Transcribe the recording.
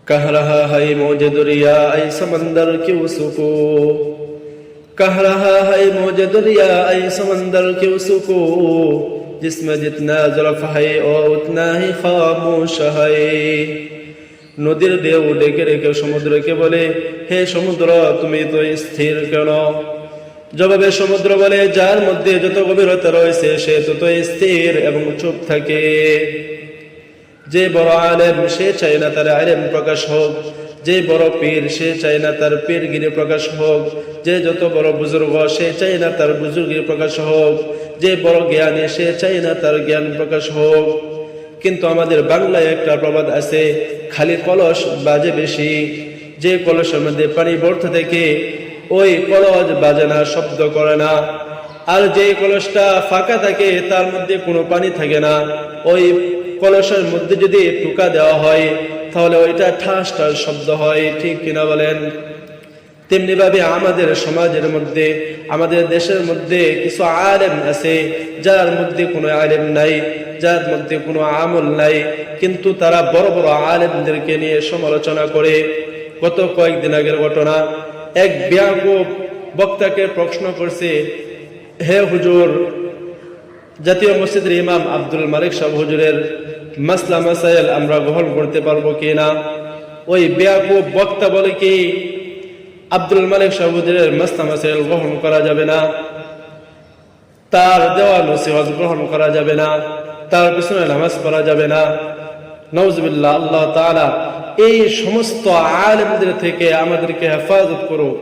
कह रहा है मौज दरिया ऐ समंदर क्यों सुको, कह रहा है मौज दरिया ऐ समंदर क्यों सुको, जिसमें जितना जुल्फ है और उतना ही खामोश है। নদীর ঢেউ ডেকে রেখে সমুদ্রকে বলে, হে সমুদ্র তুমি তো স্থির কেন? জবাবে সমুদ্র বলে, যার মধ্যে যত গভীরতা রয়েছে সে তত স্থির এবং চুপ থাকে। যে বড় আলেম সে চায় না তার আলেম প্রকাশ হোক, যে বড় পীর সে চায় না তার পীরগিরি প্রকাশ হোক, যে যত বড় বুজুর্গ সে চায় না তার বুজুর্গিরি প্রকাশ হোক, যে বড় জ্ঞানী সে চায় না তার জ্ঞান প্রকাশ হোক। কিন্তু আমাদের বাংলায় একটা প্রবাদ আছে, খালি কলস বাজে বেশি। যে কলসের মধ্যে পানি ভর্তি থেকে ওই কলস বাজে না, শব্দ করে না। আর যে কলসটা ফাঁকা থাকে তার মধ্যে কোনো পানি থাকে না, ওই কলসের মধ্যে যদি টুকা দেওয়া হয় তাহলে ওইটা ঠাস ঠাস শব্দ হয়। ঠিক কিনা বলেন? তেমনি ভাবে আমাদের সমাজের মধ্যে, আমাদের দেশের মধ্যে কিছু আলেম আছে যার মধ্যে কোনো আলেম নাই, যার মধ্যে কোনো আমল নাই, কিন্তু তারা বড় বড় আলেমদেরকে নিয়ে সমালোচনা করে। গত কয়েকদিন আগের ঘটনা, এক বেয়াকুব বক্তাকে প্রশ্ন করছে, হে হুজুর, জাতীয় মসজিদের ইমাম আব্দুল মালিক সাহেব হুজুরের মাসলা মাসাইল আমরা গ্রহণ করতে পারবো কিনা? ওই বেয়াকুব বক্তা বলে কি, আব্দুল মালিক সাহেব হুজুরের মাসলা মাসাইল গ্রহণ করা যাবে না, তার দেওয়া নসিহত গ্রহণ করা যাবে না, তার পিছনে নামাজ পড়া যাবে না। নাউজুবিল্লাহ, আল্লাহ তাআলা এই সমস্ত আলেমদের থেকে আমাদেরকে হেফাজত করুক।